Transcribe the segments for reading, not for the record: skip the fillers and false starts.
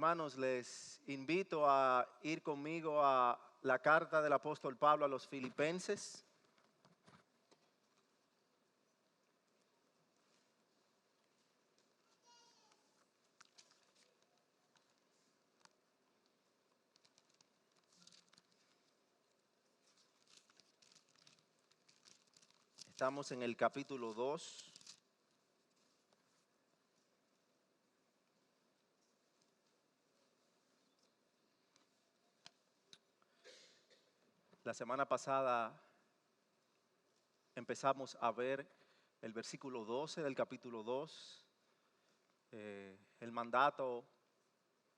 Hermanos, les invito a ir conmigo a la carta del apóstol Pablo a los Filipenses. Estamos en el capítulo 2. La semana pasada empezamos a ver el versículo 12 del capítulo 2, el mandato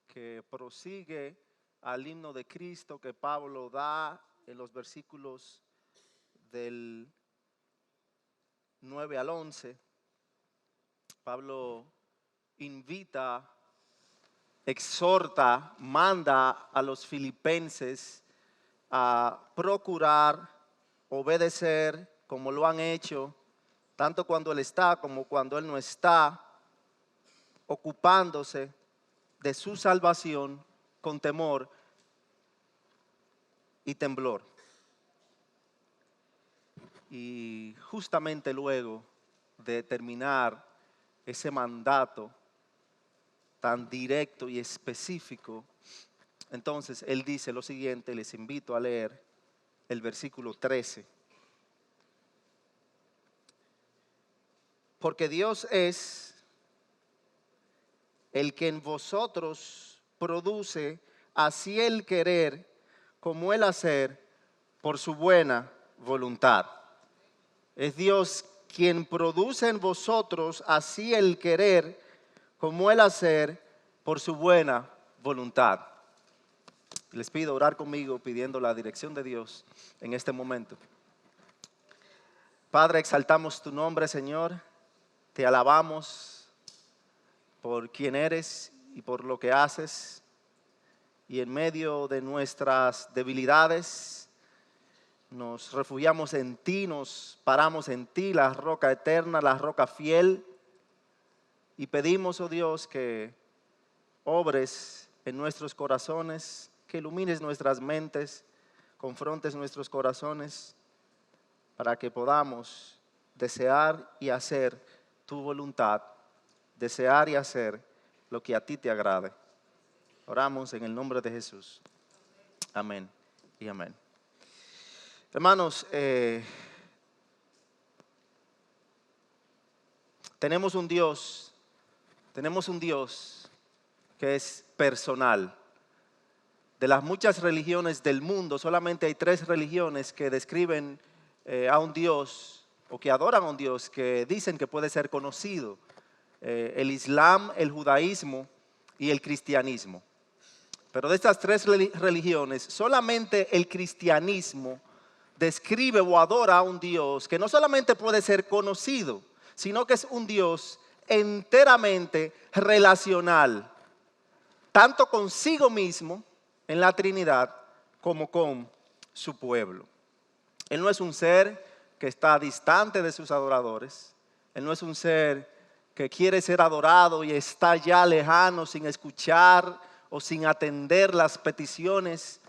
que prosigue al himno de Cristo que Pablo da en los versículos del 9 al 11. Pablo invita, exhorta, manda a los filipenses a procurar obedecer como lo han hecho, tanto cuando Él está como cuando Él no está, ocupándose de su salvación con temor y temblor. Y justamente luego de terminar ese mandato tan directo y específico, entonces Él dice lo siguiente, les invito a leer el versículo 13. Porque Dios es el que en vosotros produce así el querer como el hacer por su buena voluntad. Es Dios quien produce en vosotros así el querer como el hacer por su buena voluntad. Les pido orar conmigo pidiendo la dirección de Dios en este momento. Padre, exaltamos tu nombre, Señor. Te alabamos por quien eres y por lo que haces. Y en medio de nuestras debilidades, nos refugiamos en ti, nos paramos en ti, la roca eterna, la roca fiel. Y pedimos, oh Dios, que obres en nuestros corazones, que ilumines nuestras mentes, confrontes nuestros corazones, para que podamos desear y hacer tu voluntad, desear y hacer lo que a ti te agrade. Oramos en el nombre de Jesús. Amén y amén. Hermanos, tenemos un Dios que es personal. De las muchas religiones del mundo, solamente hay 3 religiones que describen a un Dios o que adoran a un Dios que dicen que puede ser conocido. El Islam, el judaísmo y el cristianismo. Pero de estas 3 religiones, solamente el cristianismo describe o adora a un Dios que no solamente puede ser conocido, sino que es un Dios enteramente relacional, tanto consigo mismo en la Trinidad como con su pueblo. Él no es un ser que está distante de sus adoradores. Él no es un ser que quiere ser adorado y está ya lejano sin escuchar o sin atender las peticiones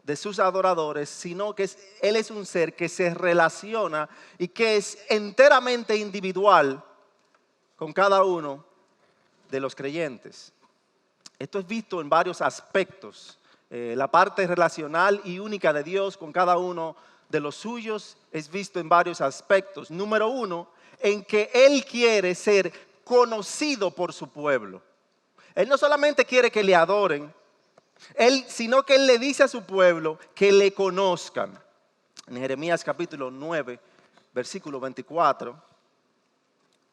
de sus adoradores, sino que Él es un ser que se relaciona y que es enteramente individual con cada uno de los creyentes. Esto es visto en varios aspectos. La parte relacional y única de Dios con cada uno de los suyos es visto en varios aspectos. Número 1, en que Él quiere ser conocido por su pueblo. Él no solamente quiere que le adoren, sino que Él le dice a su pueblo que le conozcan. En Jeremías capítulo 9, versículo 24,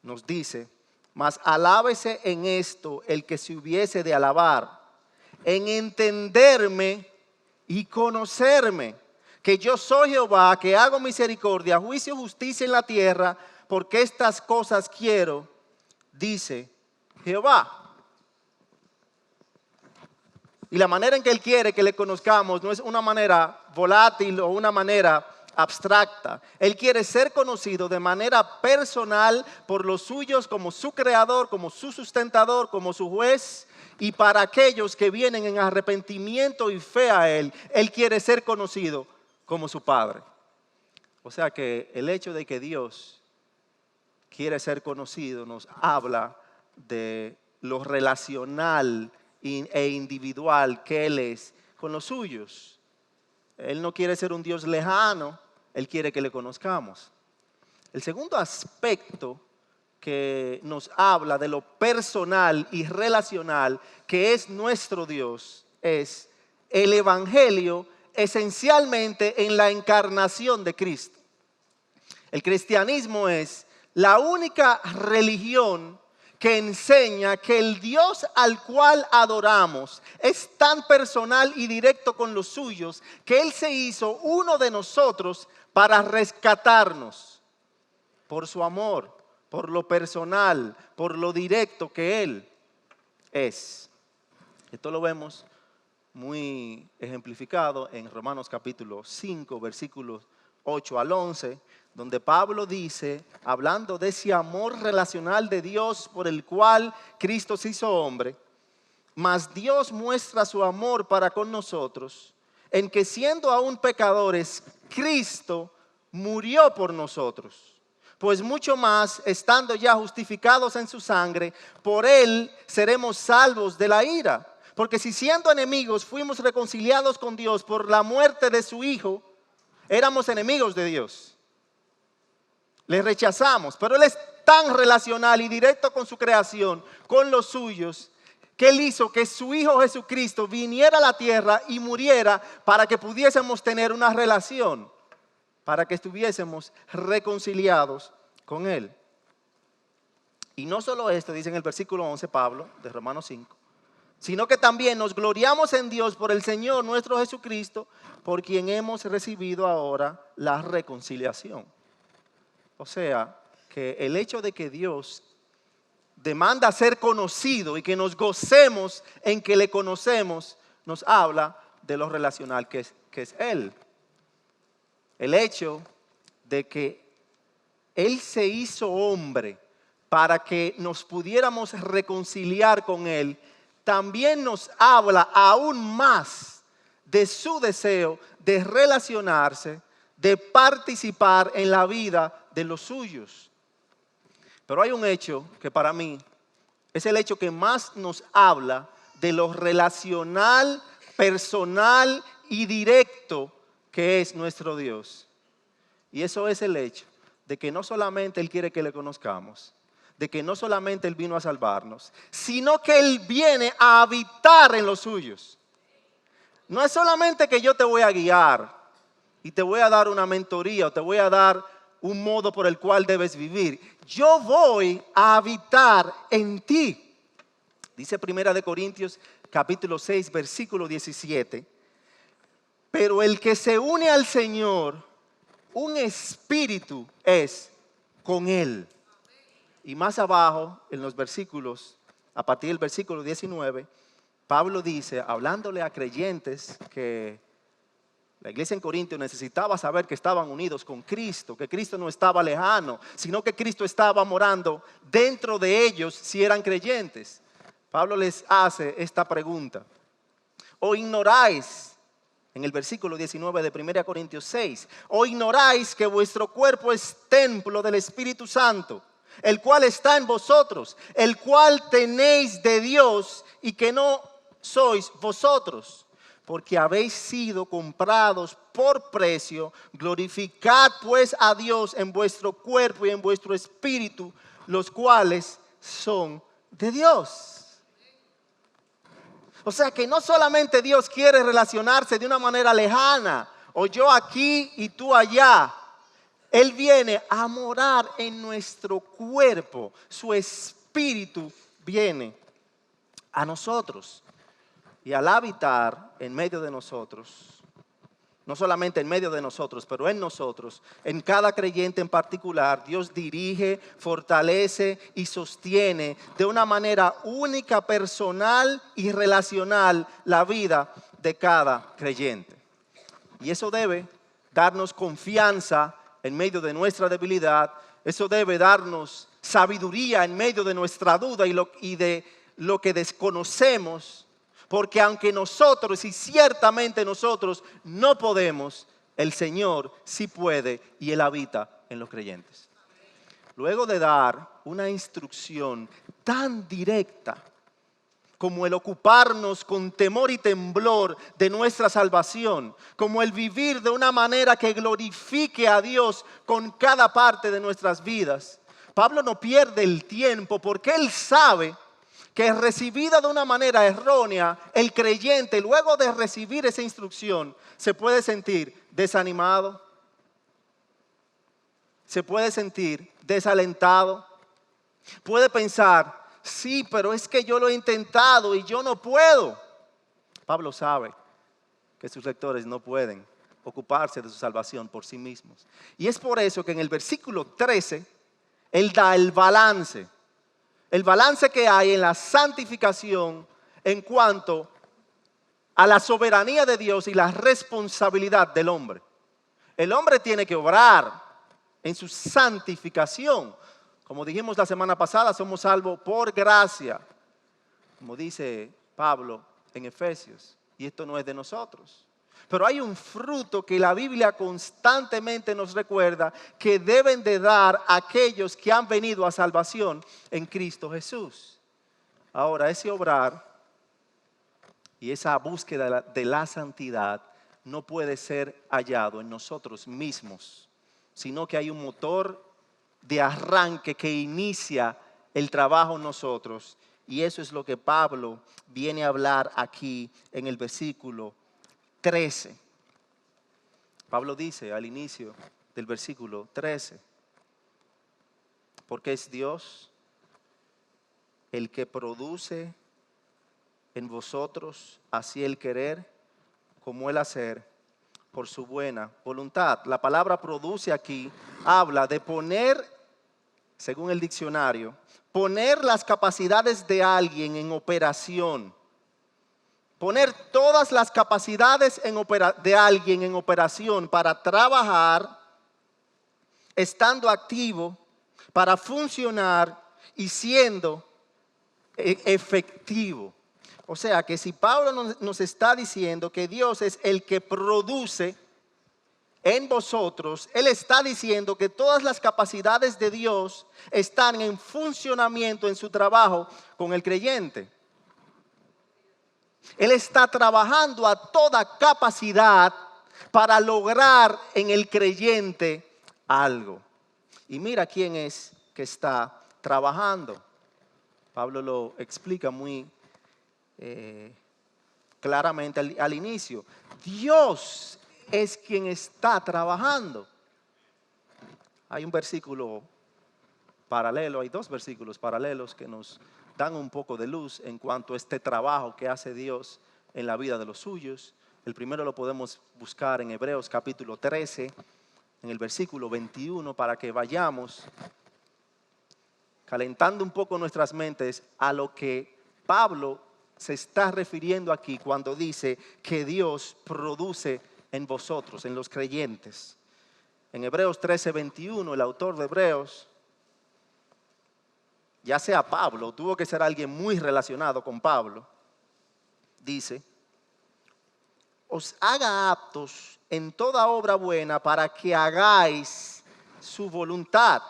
nos dice: mas alábese en esto el que se hubiese de alabar, en entenderme y conocerme, que yo soy Jehová, que hago misericordia, juicio y justicia en la tierra, porque estas cosas quiero, dice Jehová. Y la manera en que Él quiere que le conozcamos no es una manera volátil o una manera abstracta. Él quiere ser conocido de manera personal por los suyos como su creador, como su sustentador, como su juez. Y para aquellos que vienen en arrepentimiento y fe a Él, Él quiere ser conocido como su Padre. O sea que el hecho de que Dios quiere ser conocido nos habla de lo relacional e individual que Él es con los suyos. Él no quiere ser un Dios lejano, Él quiere que le conozcamos. El segundo aspecto que nos habla de lo personal y relacional que es nuestro Dios es el Evangelio esencialmente en la encarnación de Cristo. El cristianismo es la única religión que enseña que el Dios al cual adoramos es tan personal y directo con los suyos que Él se hizo uno de nosotros para rescatarnos por su amor, por lo personal, por lo directo que Él es. Esto lo vemos muy ejemplificado en Romanos capítulo 5, versículos 8 al 11, donde Pablo dice, hablando de ese amor relacional de Dios por el cual Cristo se hizo hombre, mas Dios muestra su amor para con nosotros, en que siendo aún pecadores, Cristo murió por nosotros. Pues mucho más, estando ya justificados en su sangre, por Él seremos salvos de la ira. Porque si siendo enemigos fuimos reconciliados con Dios por la muerte de su Hijo, éramos enemigos de Dios. Le rechazamos, pero Él es tan relacional y directo con su creación, con los suyos, que Él hizo que su Hijo Jesucristo viniera a la tierra y muriera para que pudiésemos tener una relación, para que estuviésemos reconciliados con Él. Y no solo esto, dice en el versículo 11 Pablo, de Romanos 5, sino que también nos gloriamos en Dios por el Señor nuestro Jesucristo, por quien hemos recibido ahora la reconciliación. O sea, que el hecho de que Dios demanda ser conocido y que nos gocemos en que le conocemos, nos habla de lo relacional que es Él. El hecho de que Él se hizo hombre para que nos pudiéramos reconciliar con Él, también nos habla aún más de su deseo de relacionarse, de participar en la vida de los suyos. Pero hay un hecho que para mí es el hecho que más nos habla de lo relacional, personal y directo que es nuestro Dios. Y eso es el hecho de que no solamente Él quiere que le conozcamos, de que no solamente Él vino a salvarnos, sino que Él viene a habitar en los suyos. No es solamente que yo te voy a guiar y te voy a dar una mentoría o te voy a dar un modo por el cual debes vivir. Yo voy a habitar en ti. Dice 1 Corintios capítulo 6 versículo 17. Pero el que se une al Señor, un espíritu es con Él. Y más abajo, en los versículos, a partir del versículo 19, Pablo dice, hablándole a creyentes que la iglesia en Corinto necesitaba saber que estaban unidos con Cristo, que Cristo no estaba lejano, sino que Cristo estaba morando dentro de ellos si eran creyentes. Pablo les hace esta pregunta. ¿O ignoráis, en el versículo 19 de 1 Corintios 6, o ignoráis que vuestro cuerpo es templo del Espíritu Santo, el cual está en vosotros, el cual tenéis de Dios y que no sois vosotros? Porque habéis sido comprados por precio. Glorificad pues a Dios en vuestro cuerpo y en vuestro espíritu, los cuales son de Dios. O sea que no solamente Dios quiere relacionarse de una manera lejana, o yo aquí y tú allá. Él viene a morar en nuestro cuerpo. Su espíritu viene a nosotros. Y al habitar en medio de nosotros, no solamente en medio de nosotros, pero en nosotros, en cada creyente en particular, Dios dirige, fortalece y sostiene de una manera única, personal y relacional la vida de cada creyente. Y eso debe darnos confianza en medio de nuestra debilidad. Eso debe darnos sabiduría en medio de nuestra duda y de lo que desconocemos. Porque aunque nosotros, y ciertamente nosotros, no podemos, el Señor sí puede y Él habita en los creyentes. Luego de dar una instrucción tan directa como el ocuparnos con temor y temblor de nuestra salvación, como el vivir de una manera que glorifique a Dios con cada parte de nuestras vidas, Pablo no pierde el tiempo porque él sabe que recibida de una manera errónea, el creyente luego de recibir esa instrucción se puede sentir desanimado, se puede sentir desalentado, puede pensar, sí, pero es que yo lo he intentado y yo no puedo. Pablo sabe que sus lectores no pueden ocuparse de su salvación por sí mismos. Y es por eso que en el versículo 13, él da el balance que hay en la santificación en cuanto a la soberanía de Dios y la responsabilidad del hombre. El hombre tiene que obrar en su santificación. Como dijimos la semana pasada, somos salvos por gracia, como dice Pablo en Efesios, y esto no es de nosotros. Pero hay un fruto que la Biblia constantemente nos recuerda que deben de dar aquellos que han venido a salvación en Cristo Jesús. Ahora, ese obrar y esa búsqueda de la santidad no puede ser hallado en nosotros mismos, sino que hay un motor de arranque que inicia el trabajo en nosotros. Y eso es lo que Pablo viene a hablar aquí en el versículo 13. Pablo dice al inicio del versículo 13, porque es Dios el que produce en vosotros así el querer como el hacer por su buena voluntad. La palabra produce aquí habla de poner, según el diccionario, poner las capacidades de alguien en operación. Poner todas las capacidades de alguien en operación para trabajar, estando activo, para funcionar y siendo efectivo. O sea que si Pablo nos está diciendo que Dios es el que produce en vosotros, Él está diciendo que todas las capacidades de Dios están en funcionamiento en su trabajo con el creyente. Él está trabajando a toda capacidad para lograr en el creyente algo. Y mira quién es que está trabajando. Pablo lo explica muy claramente al inicio. Dios es quien está trabajando. Hay un versículo paralelo, hay dos versículos paralelos que nos dan un poco de luz en cuanto a este trabajo que hace Dios en la vida de los suyos. El primero lo podemos buscar en Hebreos capítulo 13, en el versículo 21, para que vayamos calentando un poco nuestras mentes a lo que Pablo se está refiriendo aquí cuando dice que Dios produce en vosotros, en los creyentes. En Hebreos 13, 21, el autor de Hebreos, ya sea Pablo, tuvo que ser alguien muy relacionado con Pablo, dice: os haga aptos en toda obra buena para que hagáis su voluntad,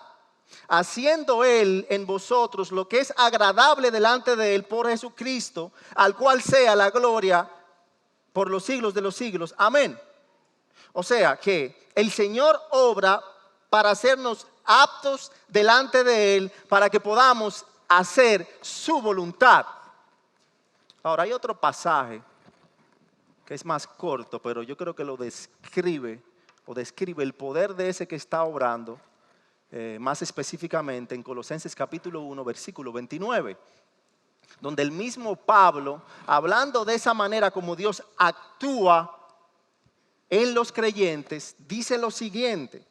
haciendo Él en vosotros lo que es agradable delante de Él por Jesucristo, al cual sea la gloria por los siglos de los siglos. Amén. O sea que el Señor obra para hacernos aptos delante de Él, para que podamos hacer su voluntad. Ahora hay otro pasaje que es más corto, pero yo creo que lo describe el poder de ese que está obrando, más específicamente en Colosenses capítulo 1, versículo 29, donde el mismo Pablo, hablando de esa manera como Dios actúa en los creyentes, dice lo siguiente: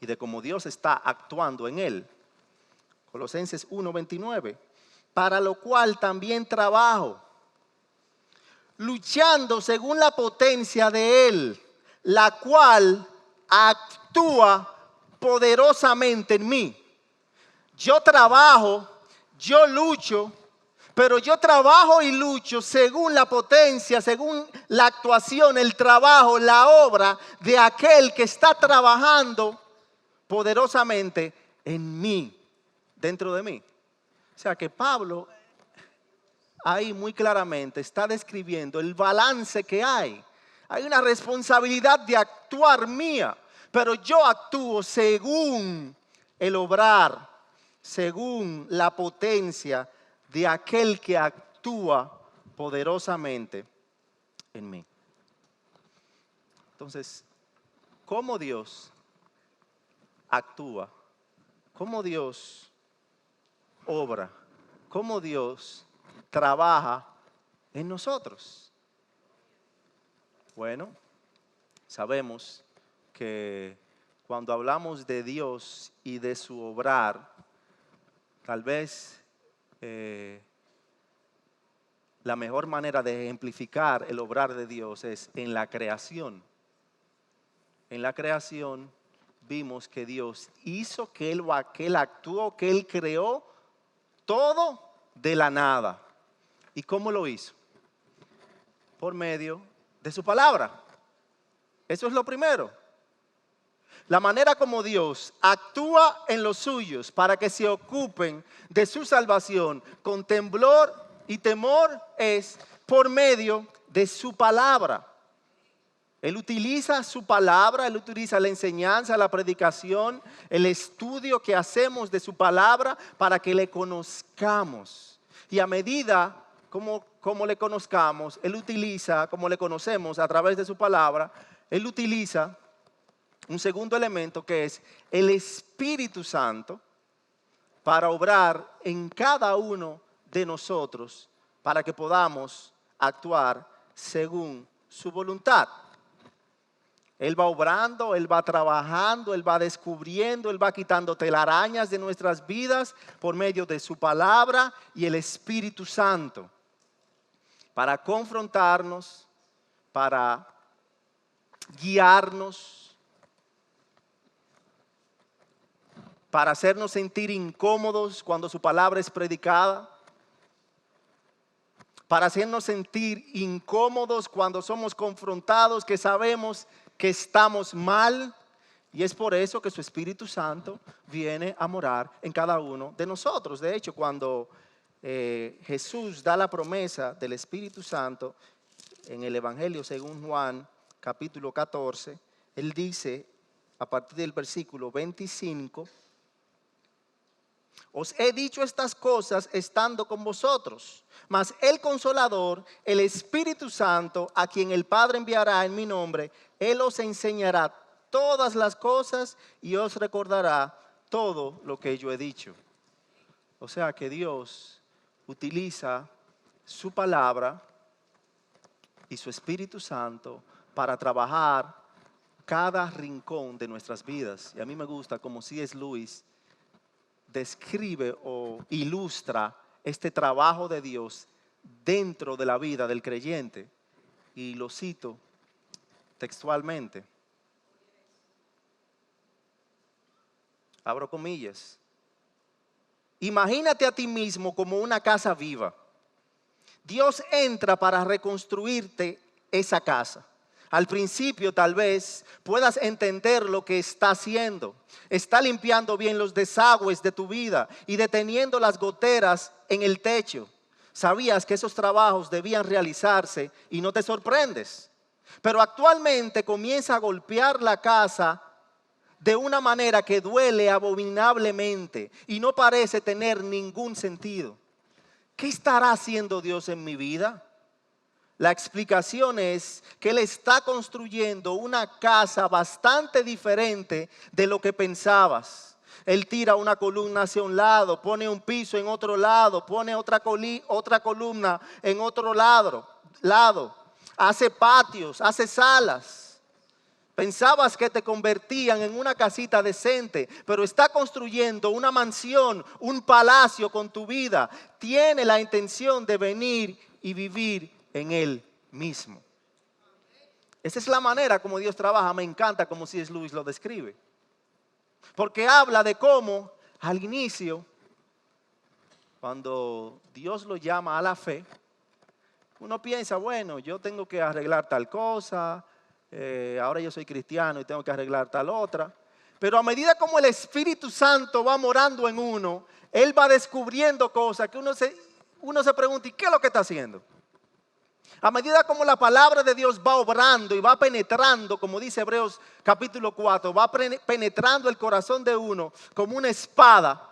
y de cómo Dios está actuando en él. Colosenses 1:29, para lo cual también trabajo, luchando según la potencia de Él, la cual actúa poderosamente en mí. Yo trabajo, yo lucho, pero yo trabajo y lucho según la potencia, según la actuación, el trabajo, la obra de aquel que está trabajando poderosamente en mí, dentro de mí. O sea que Pablo ahí muy claramente está describiendo el balance que hay. Hay una responsabilidad de actuar mía, pero yo actúo según el obrar, según la potencia de aquel que actúa poderosamente en mí. Entonces, ¿cómo Dios actúa? ¿Cómo Dios obra? ¿Cómo Dios trabaja en nosotros? Bueno, sabemos que cuando hablamos de Dios y de su obrar, tal vez la mejor manera de ejemplificar el obrar de Dios es en la creación. En la creación vimos que Dios hizo, que Él actuó, que Él creó todo de la nada. ¿Y cómo lo hizo? Por medio de su palabra. Eso es lo primero. La manera como Dios actúa en los suyos para que se ocupen de su salvación con temblor y temor es por medio de su palabra. Él utiliza su palabra, Él utiliza la enseñanza, la predicación, el estudio que hacemos de su palabra para que le conozcamos. Y a medida como le conozcamos, Él utiliza, como le conocemos a través de su palabra, Él utiliza un segundo elemento que es el Espíritu Santo para obrar en cada uno de nosotros para que podamos actuar según su voluntad. Él va obrando, Él va trabajando, Él va descubriendo, Él va quitando telarañas de nuestras vidas por medio de su palabra y el Espíritu Santo para confrontarnos, para guiarnos, para hacernos sentir incómodos cuando su palabra es predicada, para hacernos sentir incómodos cuando somos confrontados, que sabemos que estamos mal. Y es por eso que su Espíritu Santo viene a morar en cada uno de nosotros. De hecho, cuando Jesús da la promesa del Espíritu Santo en el Evangelio según Juan, capítulo 14, Él dice a partir del versículo 25, os he dicho estas cosas estando con vosotros, mas el Consolador, el Espíritu Santo, a quien el Padre enviará en mi nombre, Él os enseñará todas las cosas y os recordará todo lo que yo he dicho. O sea que Dios utiliza su palabra y su Espíritu Santo para trabajar cada rincón de nuestras vidas. Y a mí me gusta como C.S. Lewis describe o ilustra este trabajo de Dios dentro de la vida del creyente. Y lo cito textualmente. Abro comillas. Imagínate a ti mismo como una casa viva. Dios entra para reconstruirte esa casa. Al principio tal vez puedas entender lo que está haciendo. Está limpiando bien los desagües de tu vida y deteniendo las goteras en el techo. Sabías que esos trabajos debían realizarse y no te sorprendes. Pero actualmente comienza a golpear la casa de una manera que duele abominablemente y no parece tener ningún sentido. ¿Qué estará haciendo Dios en mi vida? La explicación es que Él está construyendo una casa bastante diferente de lo que pensabas. Él tira una columna hacia un lado, pone un piso en otro lado, pone otra columna en otro lado. Hace patios, hace salas. Pensabas que te convertían en una casita decente, pero está construyendo una mansión, un palacio con tu vida. Tiene la intención de venir y vivir en él mismo. Esa es la manera como Dios trabaja. Me encanta como C.S. Lewis lo describe. Porque habla de cómo al inicio, cuando Dios lo llama a la fe, uno piensa, bueno, yo tengo que arreglar tal cosa, ahora yo soy cristiano y tengo que arreglar tal otra. Pero a medida como el Espíritu Santo va morando en uno, Él va descubriendo cosas que uno se pregunta, ¿y qué es lo que está haciendo? A medida como la palabra de Dios va obrando y va penetrando, como dice Hebreos capítulo 4, va penetrando el corazón de uno como una espada.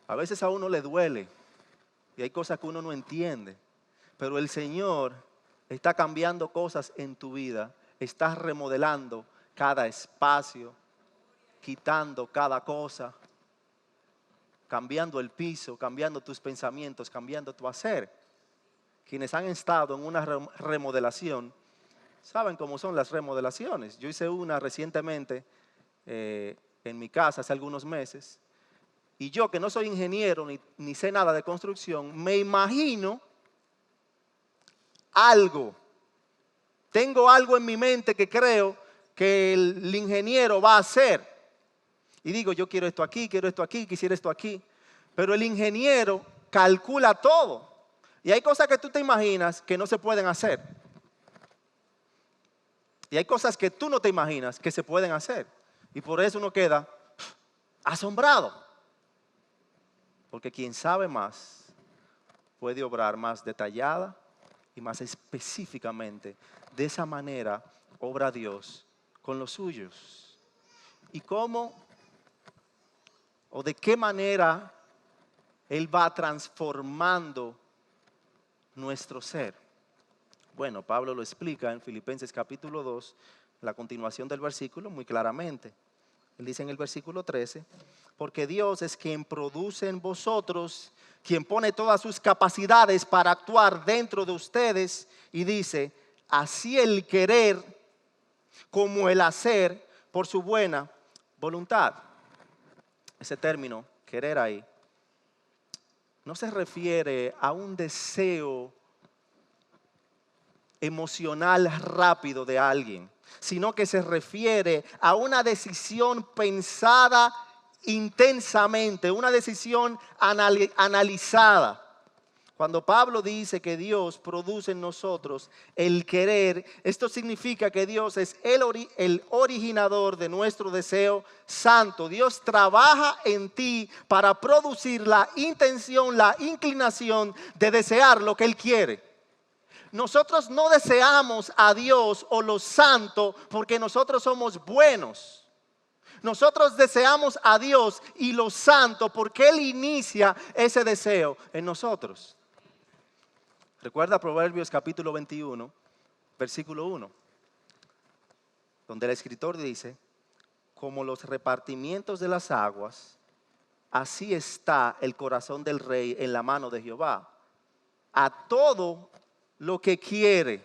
A veces a uno le duele y hay cosas que uno no entiende, pero el Señor está cambiando cosas en tu vida, está remodelando cada espacio, quitando cada cosa, cambiando el piso, cambiando tus pensamientos, cambiando tu hacer. Quienes han estado en una remodelación saben cómo son las remodelaciones. Yo hice una recientemente en mi casa hace algunos meses. Y yo, que no soy ingeniero ni sé nada de construcción, me imagino algo. Tengo algo en mi mente que creo que el ingeniero va a hacer. Y digo, yo quiero esto aquí, quisiera esto aquí. Pero el ingeniero calcula todo. Y hay cosas que tú te imaginas que no se pueden hacer. Y hay cosas que tú no te imaginas que se pueden hacer. Y por eso uno queda asombrado. Porque quien sabe más puede obrar más detallada y más específicamente. De esa manera obra Dios con los suyos. ¿Y cómo o de qué manera Él va transformando nuestro ser? Bueno, Pablo lo explica en Filipenses capítulo 2, la continuación del versículo muy claramente. Él dice en el versículo 13, porque Dios es quien produce en vosotros, quien pone todas sus capacidades para actuar dentro de ustedes, y dice, así el querer como el hacer por su buena voluntad. Ese término, querer ahí, no se refiere a un deseo emocional rápido de alguien, sino que se refiere a una decisión pensada intensamente, una decisión analizada. Cuando Pablo dice que Dios produce en nosotros el querer, esto significa que Dios es el originador de nuestro deseo santo. Dios trabaja en ti para producir la intención, la inclinación de desear lo que Él quiere. Nosotros no deseamos a Dios o lo santo porque nosotros somos buenos. Nosotros deseamos a Dios y lo santo porque Él inicia ese deseo en nosotros. Recuerda Proverbios capítulo 21, versículo 1, donde el escritor dice, como los repartimientos de las aguas, así está el corazón del rey en la mano de Jehová. A todo lo que quiere,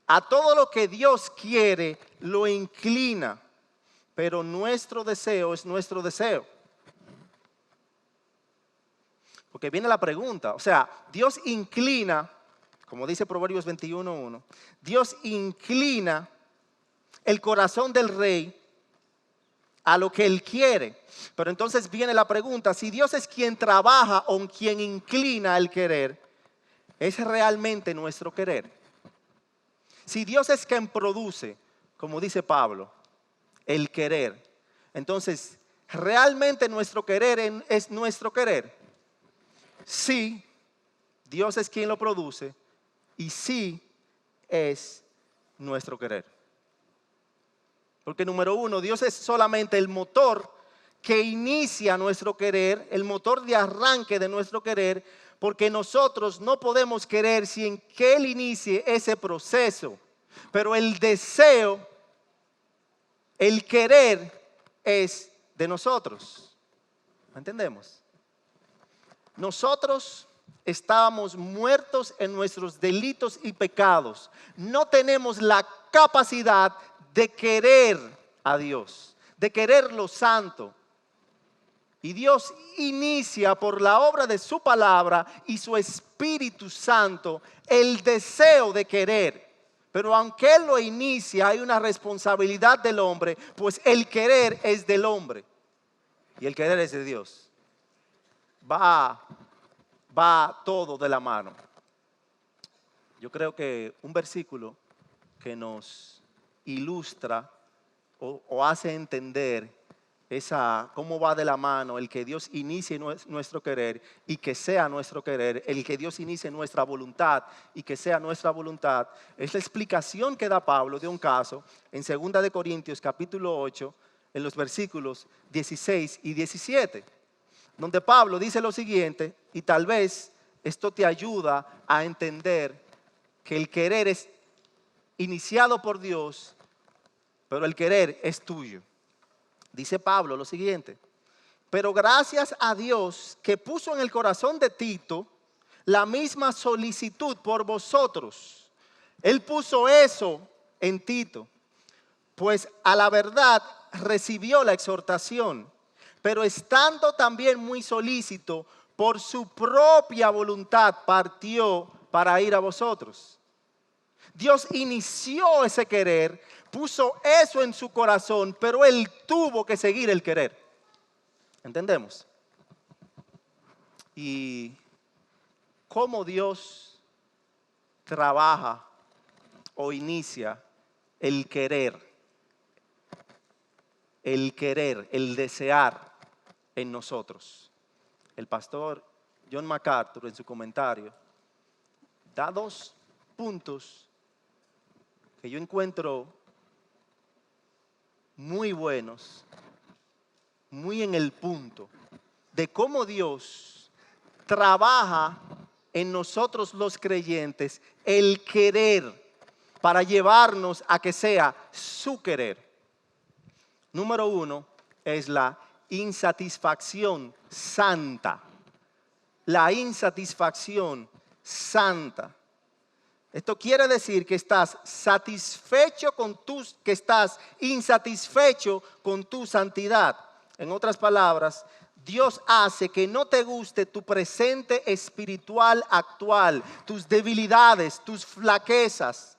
a todo lo que Dios quiere, lo inclina. Pero nuestro deseo es nuestro deseo. Porque viene la pregunta, o sea, Dios inclina, como dice Proverbios 21:1, Dios inclina el corazón del rey a lo que Él quiere. Pero entonces viene la pregunta, si Dios es quien trabaja o quien inclina el querer, ¿es realmente nuestro querer? Si Dios es quien produce, como dice Pablo, el querer, entonces, ¿realmente nuestro querer es nuestro querer? Sí, Dios es quien lo produce y sí es nuestro querer. Porque número uno, Dios es solamente el motor que inicia nuestro querer, el motor de arranque de nuestro querer, porque nosotros no podemos querer sin que Él inicie ese proceso. Pero el deseo, el querer es de nosotros. ¿Entendemos? Nosotros estábamos muertos en nuestros delitos y pecados. No tenemos la capacidad de querer a Dios, de querer lo santo. Y Dios inicia por la obra de su palabra y su Espíritu Santo el deseo de querer. Pero aunque Él lo inicia, hay una responsabilidad del hombre, pues el querer es del hombre y el querer es de Dios. Va todo de la mano. Yo creo que un versículo que nos ilustra o hace entender cómo va de la mano el que Dios inicie nuestro querer y que sea nuestro querer, el que Dios inicie nuestra voluntad y que sea nuestra voluntad, es la explicación que da Pablo de un caso en 2 de Corintios capítulo 8, en los versículos 16 y 17, donde Pablo dice lo siguiente, y tal vez esto te ayuda a entender que el querer es iniciado por Dios, pero el querer es tuyo. Dice Pablo lo siguiente: pero gracias a Dios que puso en el corazón de Tito la misma solicitud por vosotros. Él puso eso en Tito, pues a la verdad recibió la exhortación, pero estando también muy solícito, por su propia voluntad partió para ir a vosotros. Dios inició ese querer, puso eso en su corazón, pero Él tuvo que seguir el querer. ¿Entendemos? Y cómo Dios trabaja o inicia el querer, el desear en nosotros. El pastor John MacArthur en su comentario da 2 puntos que yo encuentro muy buenos, muy en el punto de cómo Dios trabaja en nosotros los creyentes el querer para llevarnos a que sea su querer. Número 1 es la insatisfacción santa. La insatisfacción santa. Esto quiere decir que estás insatisfecho con tu santidad. En otras palabras, Dios hace que no te guste tu presente espiritual actual, tus debilidades, tus flaquezas,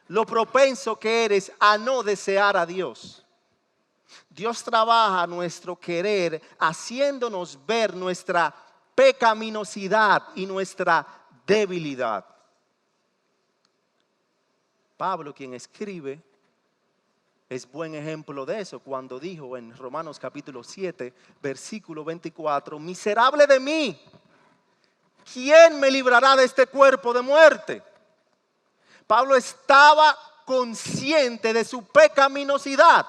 lo propenso que eres a no desear a Dios. Dios trabaja nuestro querer haciéndonos ver nuestra pecaminosidad y nuestra debilidad. Pablo, quien escribe, es buen ejemplo de eso cuando dijo en Romanos capítulo 7, versículo 24, miserable de mí, ¿quién me librará de este cuerpo de muerte? Pablo estaba consciente de su pecaminosidad.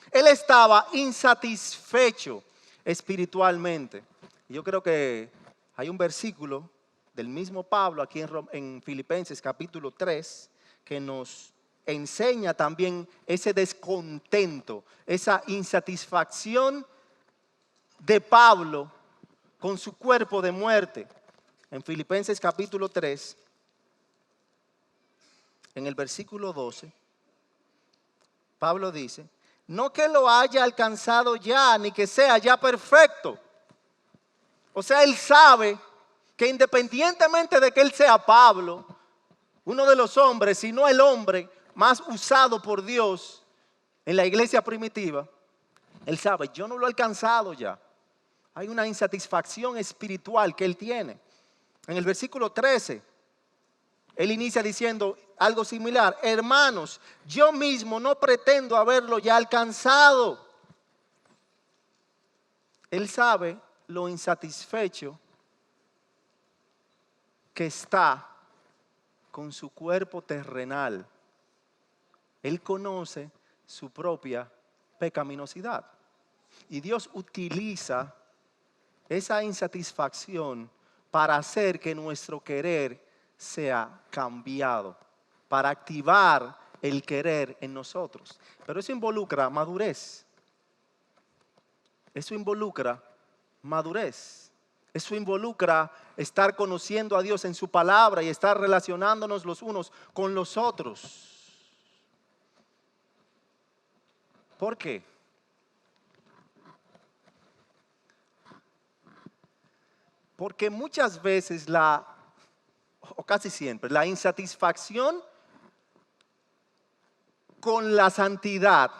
Él estaba insatisfecho espiritualmente. Yo creo que hay un versículo del mismo Pablo aquí en Filipenses capítulo 3 que nos enseña también ese descontento, esa insatisfacción de Pablo con su cuerpo de muerte. En Filipenses capítulo 3, en el versículo 12, Pablo dice, no que lo haya alcanzado ya, ni que sea ya perfecto. O sea, él sabe que independientemente de que él sea Pablo, uno de los hombres, si no el hombre más usado por Dios en la iglesia primitiva, él sabe, yo no lo he alcanzado ya. Hay una insatisfacción espiritual que él tiene. En el versículo 13, él inicia diciendo algo similar. Hermanos, yo mismo no pretendo haberlo ya alcanzado. Él sabe lo insatisfecho que está con su cuerpo terrenal. Él conoce su propia pecaminosidad. Y Dios utiliza esa insatisfacción para hacer que nuestro querer sea cambiado, para activar el querer en nosotros. Pero eso involucra madurez. Eso involucra madurez. Eso involucra estar conociendo a Dios en su palabra y estar relacionándonos los unos con los otros. ¿Por qué? Porque muchas veces o casi siempre, la insatisfacción con la santidad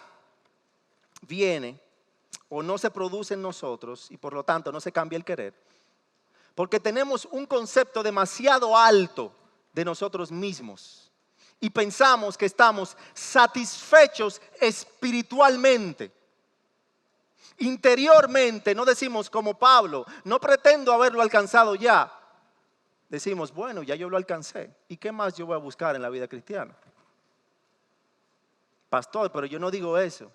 viene o no se produce en nosotros y por lo tanto no se cambia el querer. Porque tenemos un concepto demasiado alto de nosotros mismos y pensamos que estamos satisfechos espiritualmente. Interiormente no decimos como Pablo, no pretendo haberlo alcanzado ya. Decimos, bueno, ya yo lo alcancé. ¿Y qué más yo voy a buscar en la vida cristiana? Pastor, pero yo no digo eso.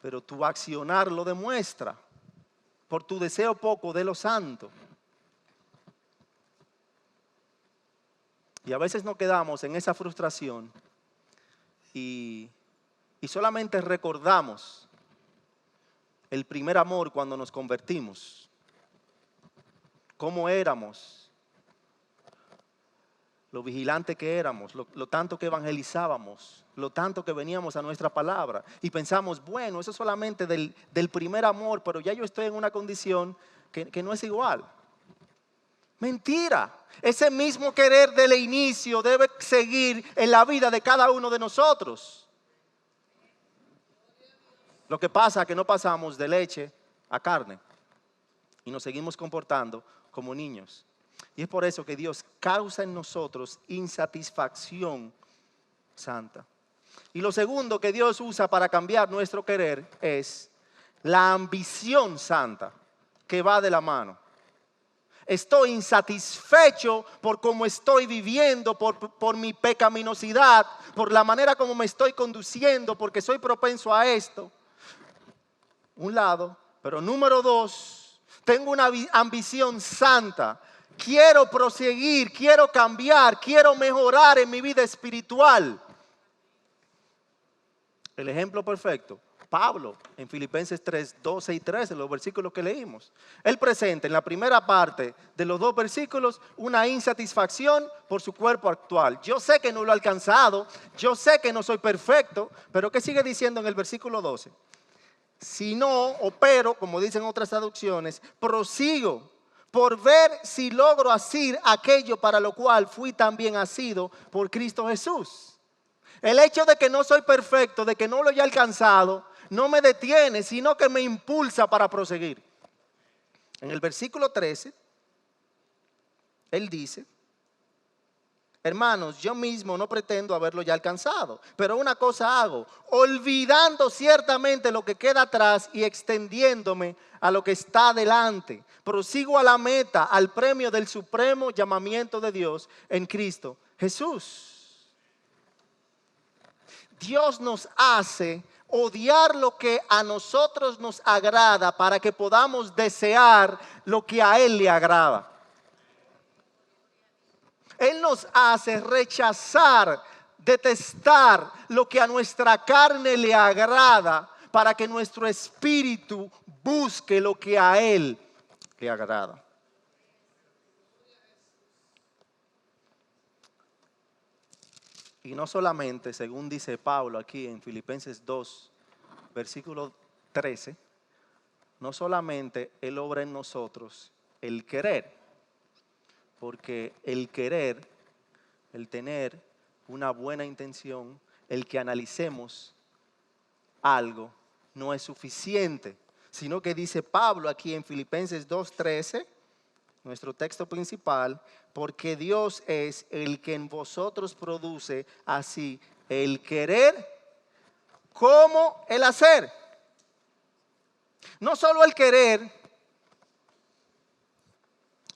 Pero tu accionar lo demuestra. Por tu deseo poco de lo santo. Y a veces nos quedamos en esa frustración y solamente recordamos el primer amor cuando nos convertimos. Cómo éramos, lo vigilante que éramos, lo tanto que evangelizábamos, lo tanto que veníamos a nuestra palabra. Y pensamos, bueno, eso es solamente del primer amor, pero ya yo estoy en una condición que no es igual. Mentira. Ese mismo querer del inicio debe seguir en la vida de cada uno de nosotros. Lo que pasa es que no pasamos de leche a carne y nos seguimos comportando como niños. Y es por eso que Dios causa en nosotros insatisfacción santa. Y lo segundo que Dios usa para cambiar nuestro querer es la ambición santa que va de la mano. Estoy insatisfecho por cómo estoy viviendo, por mi pecaminosidad, por la manera como me estoy conduciendo, porque soy propenso a esto. Un lado, pero número dos, tengo una ambición santa. Quiero proseguir, quiero cambiar, quiero mejorar en mi vida espiritual. El ejemplo perfecto, Pablo, en Filipenses 3, 12 y 13, los versículos que leímos. Él presenta en la primera parte de los dos versículos una insatisfacción por su cuerpo actual. Yo sé que no lo he alcanzado, yo sé que no soy perfecto, pero ¿qué sigue diciendo en el versículo 12? Si no, o pero, como dicen otras traducciones, prosigo por ver si logro asir aquello para lo cual fui también asido por Cristo Jesús. El hecho de que no soy perfecto, de que no lo haya alcanzado, no me detiene, sino que me impulsa para proseguir. En el versículo 13, él dice, hermanos, yo mismo no pretendo haberlo ya alcanzado, pero una cosa hago, olvidando ciertamente lo que queda atrás y extendiéndome a lo que está delante. Prosigo a la meta, al premio del supremo llamamiento de Dios en Cristo Jesús. Dios nos hace odiar lo que a nosotros nos agrada para que podamos desear lo que a Él le agrada. Él nos hace rechazar, detestar lo que a nuestra carne le agrada para que nuestro espíritu busque lo que a Él le agrada. Y no solamente, según dice Pablo aquí en Filipenses 2, versículo 13, no solamente Él obra en nosotros el querer, porque el querer, el tener una buena intención, el que analicemos algo, no es suficiente, sino que dice Pablo aquí en Filipenses 2:13, nuestro texto principal, porque Dios es el que en vosotros produce así el querer como el hacer. No solo el querer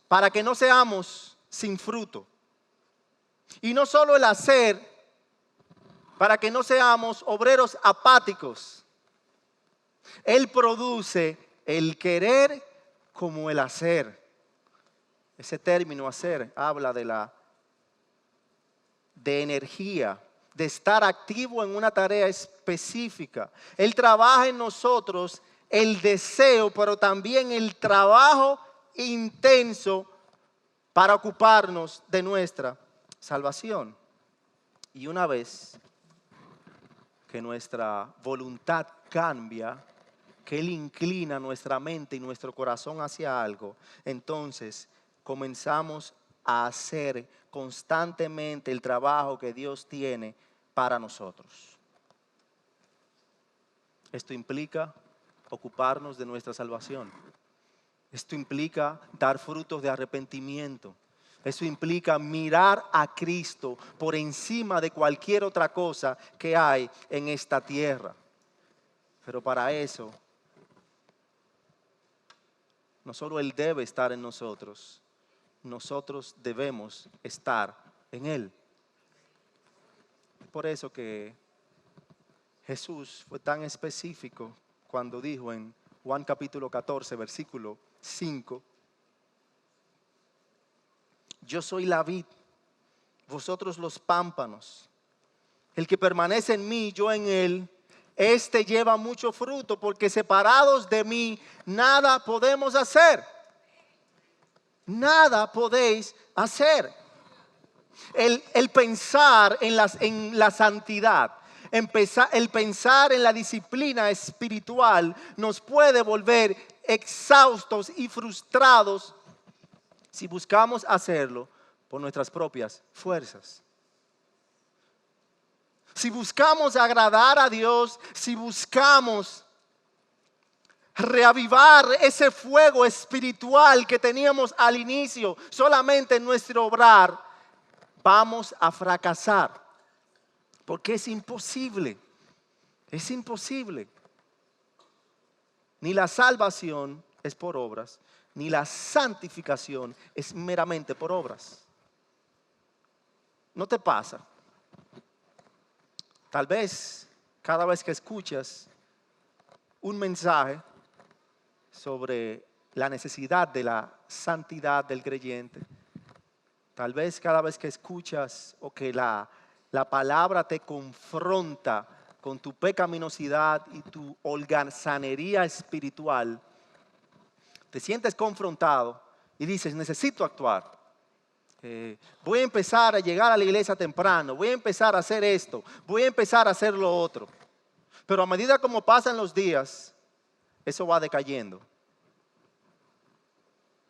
para que no seamos sin fruto. Y no solo el hacer para que no seamos obreros apáticos. Él produce el querer como el hacer. Ese término hacer habla de energía, de estar activo en una tarea específica. Él trabaja en nosotros el deseo, pero también el trabajo intenso para ocuparnos de nuestra salvación. Y una vez que nuestra voluntad cambia, que Él inclina nuestra mente y nuestro corazón hacia algo, entonces comenzamos a hacer constantemente el trabajo que Dios tiene para nosotros. Esto implica ocuparnos de nuestra salvación. Esto implica dar frutos de arrepentimiento. Eso implica mirar a Cristo por encima de cualquier otra cosa que hay en esta tierra. Pero para eso, no solo Él debe estar en nosotros, nosotros debemos estar en Él. Por eso que Jesús fue tan específico cuando dijo en Juan capítulo 14, versículo 5, yo soy la vid, vosotros los pámpanos. El que permanece en mí, yo en él, este lleva mucho fruto, porque separados de mí nada podemos hacer. Nada podéis hacer. El pensar en la santidad, el pensar en la disciplina espiritual nos puede volver exhaustos y frustrados si buscamos hacerlo por nuestras propias fuerzas. Si buscamos agradar a Dios, si buscamos reavivar ese fuego espiritual que teníamos al inicio solamente en nuestro obrar, vamos a fracasar. Porque es imposible. Es imposible. Ni la salvación es por obras, ni la santificación es meramente por obras. ¿No te pasa? Tal vez cada vez que escuchas un mensaje sobre la necesidad de la santidad del creyente, tal vez cada vez que escuchas o que la palabra te confronta con tu pecaminosidad y tu holgazanería espiritual, te sientes confrontado y dices, necesito actuar. Voy a empezar a llegar a la iglesia temprano, voy a empezar a hacer esto, voy a empezar a hacer lo otro. Pero a medida como pasan los días, eso va decayendo.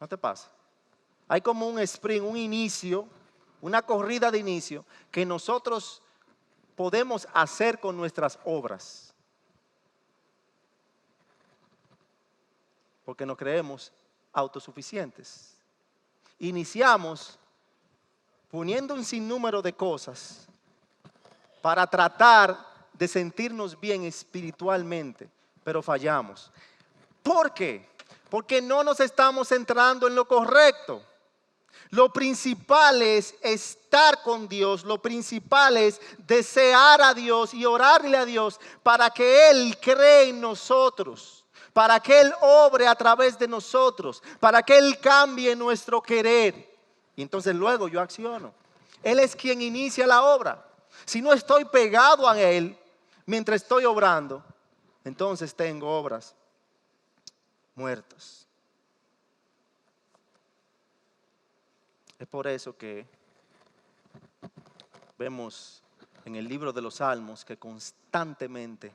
¿No te pasa? Hay como un sprint, un inicio, una corrida de inicio que nosotros podemos hacer con nuestras obras. Porque nos creemos autosuficientes. Iniciamos poniendo un sinnúmero de cosas para tratar de sentirnos bien espiritualmente, pero fallamos. ¿Por qué? Porque no nos estamos centrando en lo correcto. Lo principal es estar con Dios, lo principal es desear a Dios y orarle a Dios para que Él cree en nosotros, para que Él obre a través de nosotros, para que Él cambie nuestro querer. Y entonces luego yo acciono. Él es quien inicia la obra. Si no estoy pegado a Él mientras estoy obrando, entonces tengo obras muertas. Es por eso que vemos en el libro de los Salmos que constantemente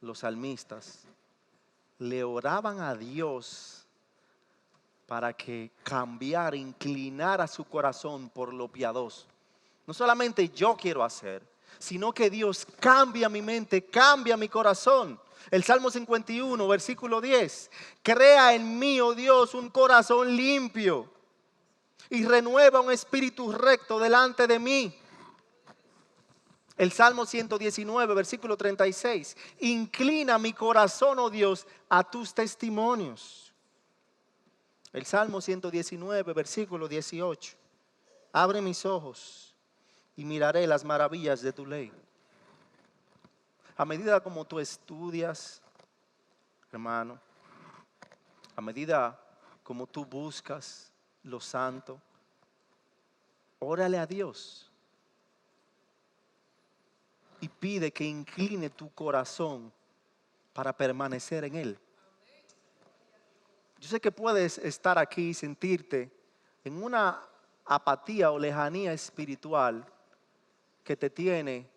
los salmistas le oraban a Dios para que cambiara, inclinara su corazón por lo piadoso. No solamente yo quiero hacer, sino que Dios cambia mi mente, cambia mi corazón. El Salmo 51, versículo 10. Crea en mí, oh Dios, un corazón limpio y renueva un espíritu recto delante de mí. El Salmo 119, versículo 36. Inclina mi corazón, oh Dios, a tus testimonios. El Salmo 119, versículo 18. Abre mis ojos y miraré las maravillas de tu ley. A medida como tú estudias, hermano, a medida como tú buscas lo santo, órale a Dios y pide que incline tu corazón para permanecer en Él. Yo sé que puedes estar aquí y sentirte en una apatía o lejanía espiritual que te tiene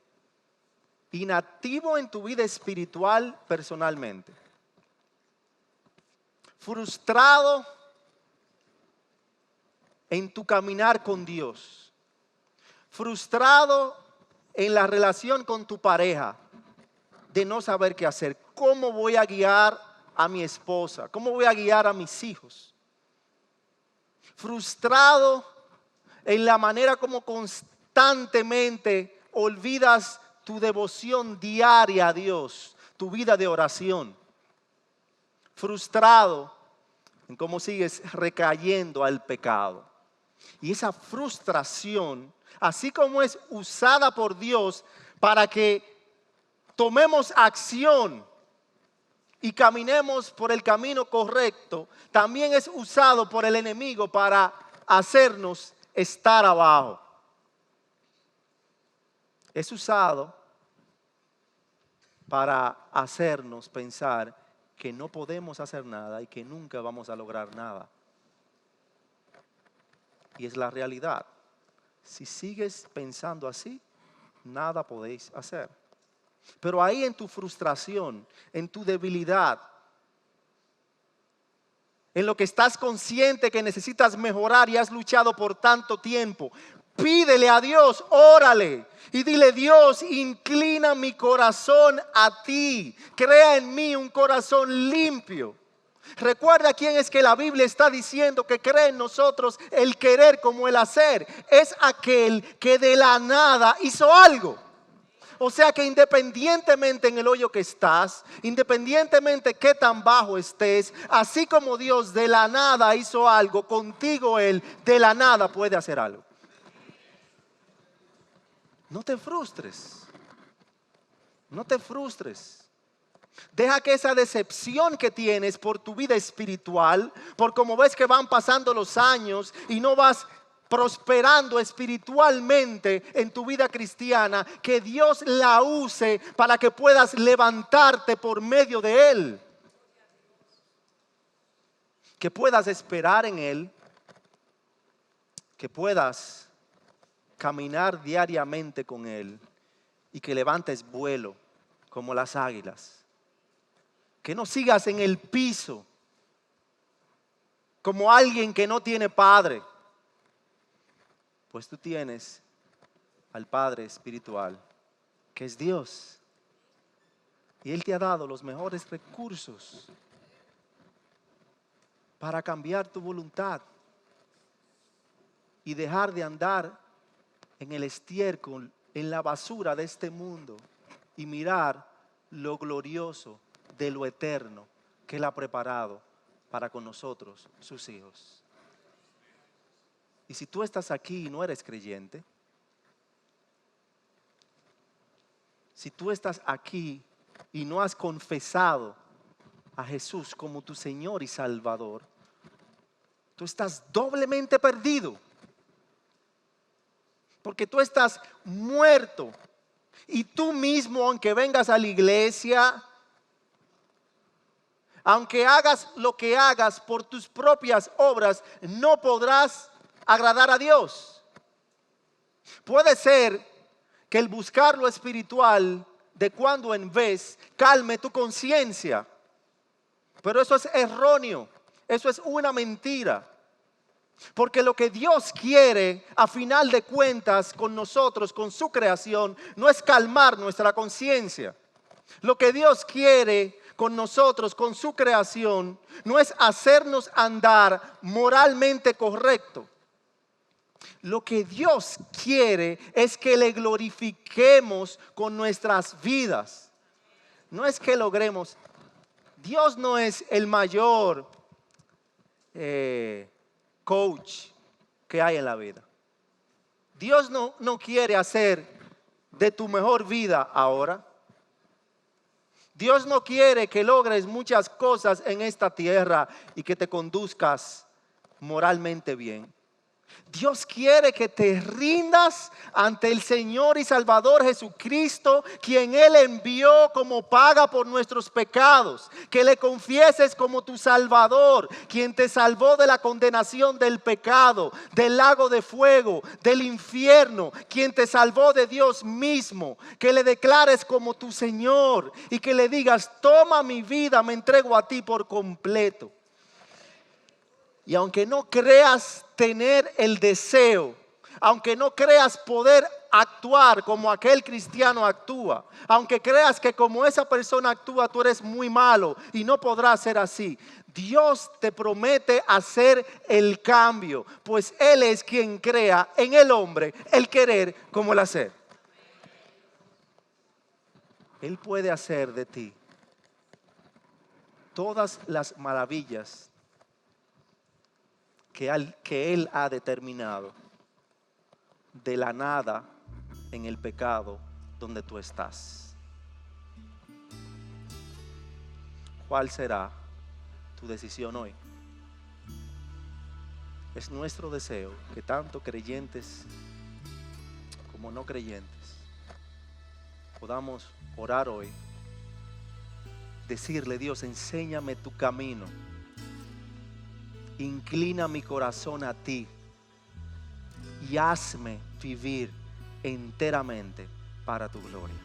inactivo en tu vida espiritual personalmente. frustrado en tu caminar con Dios, frustrado en la relación con tu pareja, de no saber qué hacer. ¿Cómo voy a guiar a mi esposa? ¿Cómo voy a guiar a mis hijos? Frustrado en la manera como constantemente olvidas tu devoción diaria a Dios, tu vida de oración. Frustrado en cómo sigues recayendo al pecado. Y esa frustración, así como es usada por Dios para que tomemos acción y caminemos por el camino correcto, también es usado por el enemigo para hacernos estar abajo. Es usado para hacernos pensar que no podemos hacer nada y que nunca vamos a lograr nada. Y es la realidad. Si sigues pensando así, nada podéis hacer. Pero ahí en tu frustración, en tu debilidad, en lo que estás consciente que necesitas mejorar y has luchado por tanto tiempo, pídele a Dios, órale y dile: Dios, inclina mi corazón a ti, crea en mí un corazón limpio. Recuerda quién es que la Biblia está diciendo que cree en nosotros el querer como el hacer. Es aquel que de la nada hizo algo. O sea que independientemente en el hoyo que estás, independientemente qué tan bajo estés, así como Dios de la nada hizo algo, contigo Él de la nada puede hacer algo. No te frustres. No te frustres. Deja que esa decepción que tienes por tu vida espiritual, por cómo ves que van pasando los años y no vas prosperando espiritualmente en tu vida cristiana, que Dios la use para que puedas levantarte por medio de Él. Que puedas esperar en Él, que puedas caminar diariamente con Él y que levantes vuelo como las águilas. Que no sigas en el piso como alguien que no tiene padre. Pues tú tienes al Padre espiritual, que es Dios. Y Él te ha dado los mejores recursos para cambiar tu voluntad y dejar de andar en el estiércol, en la basura de este mundo y mirar lo glorioso de lo eterno que Él ha preparado para con nosotros, sus hijos. Y si tú estás aquí y no eres creyente, si tú estás aquí y no has confesado a Jesús como tu Señor y Salvador, tú estás doblemente perdido. Porque tú estás muerto. Y tú mismo, aunque vengas a la iglesia, aunque hagas lo que hagas por tus propias obras, no podrás agradar a Dios. Puede ser que el buscar lo espiritual de cuando en vez calme tu conciencia, pero eso es erróneo, eso es una mentira. Porque lo que Dios quiere a final de cuentas con nosotros, con su creación, no es calmar nuestra conciencia. Lo que Dios quiere con nosotros, con su creación, no es hacernos andar moralmente correcto. Lo que Dios quiere es que le glorifiquemos con nuestras vidas. No es que logremos. Dios no es el mayor coach que hay en la vida. Dios no quiere hacer de tu mejor vida ahora. Dios no quiere que logres muchas cosas en esta tierra y que te conduzcas moralmente bien. Dios quiere que te rindas ante el Señor y Salvador Jesucristo, quien Él envió como paga por nuestros pecados. Que le confieses como tu Salvador, quien te salvó de la condenación del pecado, del lago de fuego, del infierno, quien te salvó de Dios mismo. Que le declares como tu Señor y que le digas: toma mi vida, me entrego a ti por completo. Y aunque no creas tener el deseo, aunque no creas poder actuar como aquel cristiano actúa, aunque creas que como esa persona actúa tú eres muy malo y no podrás ser así, Dios te promete hacer el cambio, pues Él es quien crea en el hombre el querer como el hacer. Él puede hacer de ti todas las maravillas que Él ha determinado de la nada en el pecado donde tú estás. ¿Cuál será tu decisión hoy? Es nuestro deseo que tanto creyentes como no creyentes podamos orar hoy, decirle: Dios, enséñame tu camino, inclina mi corazón a ti y hazme vivir enteramente para tu gloria.